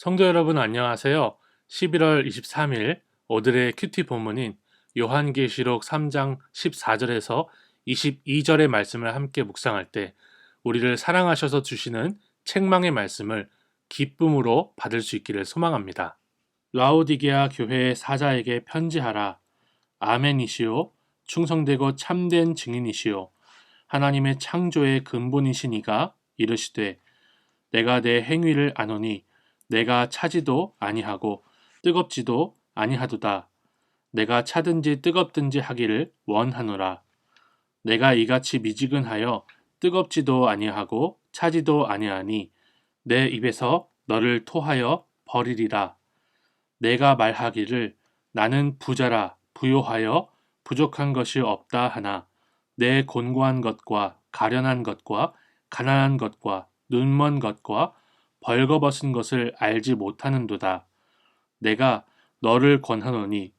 성도 여러분 안녕하세요. 11월 23일 오늘의 큐티 본문인 요한계시록 3장 14절에서 22절의 말씀을 함께 묵상할 때 우리를 사랑하셔서 주시는 책망의 말씀을 기쁨으로 받을 수 있기를 소망합니다. 라오디게아 교회의 사자에게 편지하라. 아멘이시오. 충성되고 참된 증인이시오. 하나님의 창조의 근본이시니가 이르시되 내가 내 행위를 아노니 내가 차지도 아니하고 뜨겁지도 아니하도다. 내가 차든지 뜨겁든지 하기를 원하노라. 내가 이같이 미지근하여 뜨겁지도 아니하고 차지도 아니하니 내 입에서 너를 토하여 버리리라. 내가 말하기를 나는 부자라 부요하여 부족한 것이 없다 하나 내 곤고한 것과 가련한 것과 가난한 것과 눈먼 것과 벌거벗은 것을 알지 못하는도다. 내가 너를 권하노니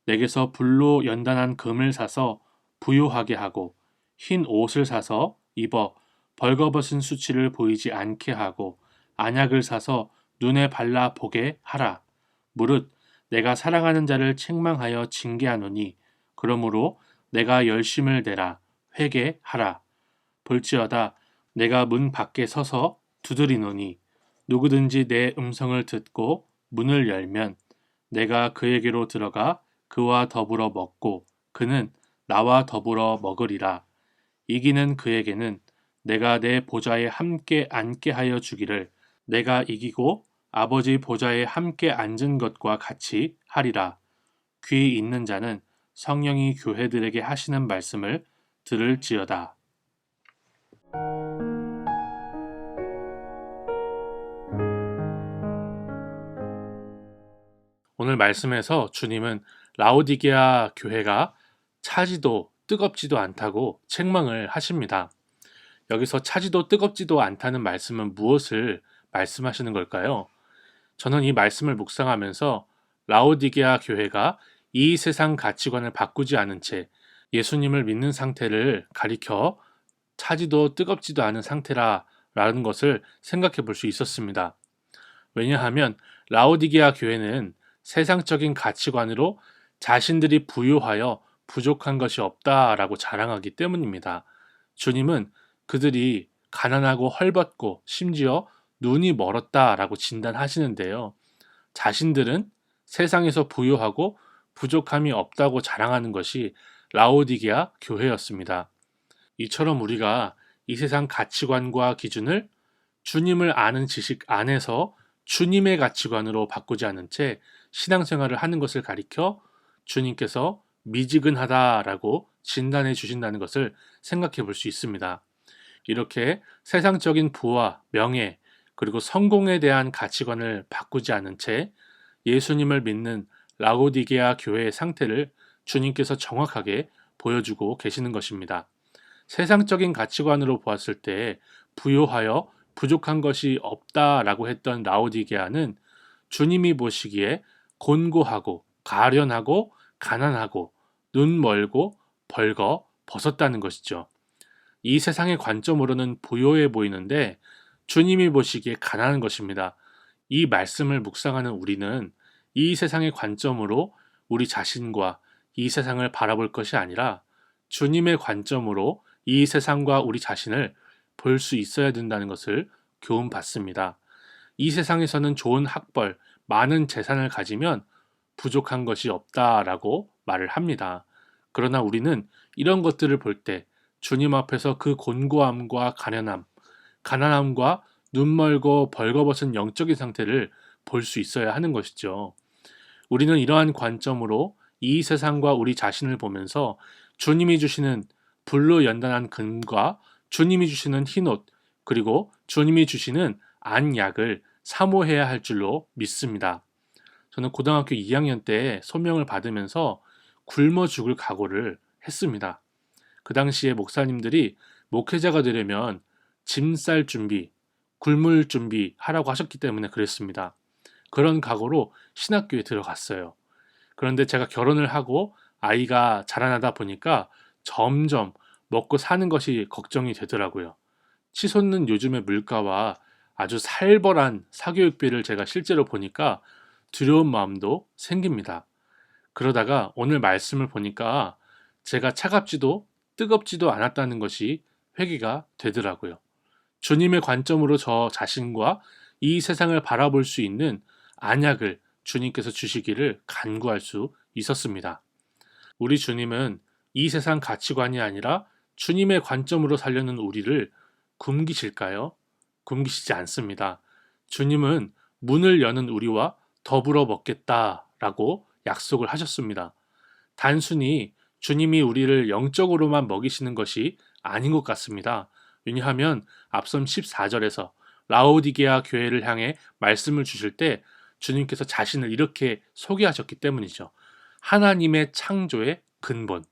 내게서 불로 연단한 금을 사서 부요하게 하고 흰 옷을 사서 입어 벌거벗은 수치를 보이지 않게 하고 안약을 사서 눈에 발라 보게 하라. 무릇 내가 사랑하는 자를 책망하여 징계하노니 그러므로 내가 열심을 내라 회개하라. 볼지어다 내가 문 밖에 서서 두드리노니 누구든지 내 음성을 듣고 문을 열면 내가 그에게로 들어가 그와 더불어 먹고 그는 나와 더불어 먹으리라. 이기는 그에게는 내가 내 보좌에 함께 앉게 하여 주기를 내가 이기고 아버지 보좌에 함께 앉은 것과 같이 하리라. 귀 있는 자는 성령이 교회들에게 하시는 말씀을 들을지어다. 오늘 말씀에서 주님은 라오디게아 교회가 차지도 뜨겁지도 않다고 책망을 하십니다. 여기서 차지도 뜨겁지도 않다는 말씀은 무엇을 말씀하시는 걸까요? 저는 이 말씀을 묵상하면서 라오디게아 교회가 이 세상 가치관을 바꾸지 않은 채 예수님을 믿는 상태를 가리켜 차지도 뜨겁지도 않은 상태라는 것을 생각해 볼 수 있었습니다. 왜냐하면 라오디게아 교회는 세상적인 가치관으로 자신들이 부유하여 부족한 것이 없다라고 자랑하기 때문입니다. 주님은 그들이 가난하고 헐벗고 심지어 눈이 멀었다라고 진단하시는데요. 자신들은 세상에서 부유하고 부족함이 없다고 자랑하는 것이 라오디게아 교회였습니다. 이처럼 우리가 이 세상 가치관과 기준을 주님을 아는 지식 안에서 주님의 가치관으로 바꾸지 않은 채 신앙생활을 하는 것을 가리켜 주님께서 미지근하다라고 진단해 주신다는 것을 생각해 볼 수 있습니다. 이렇게 세상적인 부와 명예 그리고 성공에 대한 가치관을 바꾸지 않은 채 예수님을 믿는 라오디게아 교회의 상태를 주님께서 정확하게 보여주고 계시는 것입니다. 세상적인 가치관으로 보았을 때 부요하여 부족한 것이 없다라고 했던 라오디게아는 주님이 보시기에 곤고하고 가련하고 가난하고 눈 멀고 벌거 벗었다는 것이죠. 이 세상의 관점으로는 부요해 보이는데 주님이 보시기에 가난한 것입니다. 이 말씀을 묵상하는 우리는 이 세상의 관점으로 우리 자신과 이 세상을 바라볼 것이 아니라 주님의 관점으로 이 세상과 우리 자신을 볼 수 있어야 된다는 것을 교훈받습니다. 이 세상에서는 좋은 학벌, 많은 재산을 가지면 부족한 것이 없다라고 말을 합니다. 그러나 우리는 이런 것들을 볼 때 주님 앞에서 그 곤고함과 가련함, 가난함과 눈멀고 벌거벗은 영적인 상태를 볼 수 있어야 하는 것이죠. 우리는 이러한 관점으로 이 세상과 우리 자신을 보면서 주님이 주시는 불로 연단한 금과 주님이 주시는 흰옷 그리고 주님이 주시는 안약을 사모해야 할 줄로 믿습니다. 저는 고등학교 2학년 때 소명을 받으면서 굶어 죽을 각오를 했습니다. 그 당시에 목사님들이 목회자가 되려면 짐 쌀 준비, 굶을 준비 하라고 하셨기 때문에 그랬습니다. 그런 각오로 신학교에 들어갔어요. 그런데 제가 결혼을 하고 아이가 자라나다 보니까 점점 먹고 사는 것이 걱정이 되더라고요. 치솟는 요즘의 물가와 아주 살벌한 사교육비를 제가 실제로 보니까 두려운 마음도 생깁니다. 그러다가 오늘 말씀을 보니까 제가 차갑지도 뜨겁지도 않았다는 것이 회개가 되더라고요. 주님의 관점으로 저 자신과 이 세상을 바라볼 수 있는 안약을 주님께서 주시기를 간구할 수 있었습니다. 우리 주님은 이 세상 가치관이 아니라 주님의 관점으로 살려는 우리를 굶기실까요? 굶기시지 않습니다. 주님은 문을 여는 우리와 더불어 먹겠다라고 약속을 하셨습니다. 단순히 주님이 우리를 영적으로만 먹이시는 것이 아닌 것 같습니다. 왜냐하면 앞선 14절에서 라오디게아 교회를 향해 말씀을 주실 때 주님께서 자신을 이렇게 소개하셨기 때문이죠. 하나님의 창조의 근본.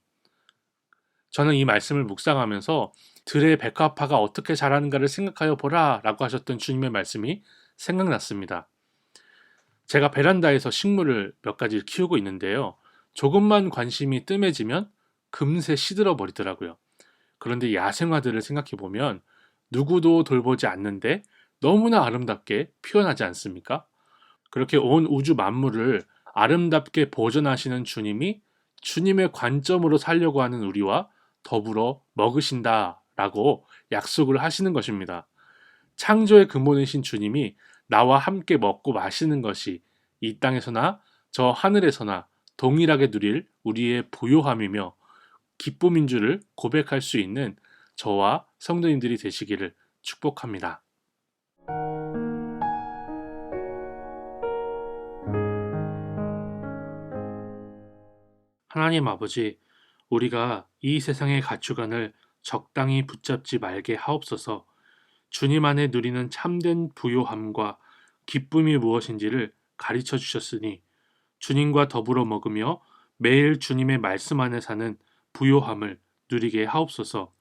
저는 이 말씀을 묵상하면서 들의 백합화가 어떻게 자라는가를 생각하여 보라 라고 하셨던 주님의 말씀이 생각났습니다. 제가 베란다에서 식물을 몇 가지 키우고 있는데요. 조금만 관심이 뜸해지면 금세 시들어 버리더라고요. 그런데 야생화들을 생각해 보면 누구도 돌보지 않는데 너무나 아름답게 피어나지 않습니까? 그렇게 온 우주 만물을 아름답게 보존하시는 주님이 주님의 관점으로 살려고 하는 우리와 더불어 먹으신다라고 약속을 하시는 것입니다. 창조의 근본이신 주님이 나와 함께 먹고 마시는 것이 이 땅에서나 저 하늘에서나 동일하게 누릴 우리의 부요함이며 기쁨인 줄을 고백할 수 있는 저와 성도님들이 되시기를 축복합니다. 하나님 아버지, 우리가 이 세상의 가치관을 적당히 붙잡지 말게 하옵소서. 주님 안에 누리는 참된 부요함과 기쁨이 무엇인지를 가르쳐 주셨으니 주님과 더불어 먹으며 매일 주님의 말씀 안에 사는 부요함을 누리게 하옵소서.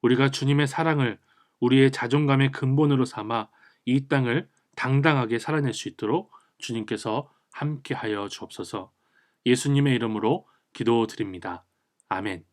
우리가 주님의 사랑을 우리의 자존감의 근본으로 삼아 이 땅을 당당하게 살아낼 수 있도록 주님께서 함께하여 주옵소서. 예수님의 이름으로 기도드립니다. 아멘.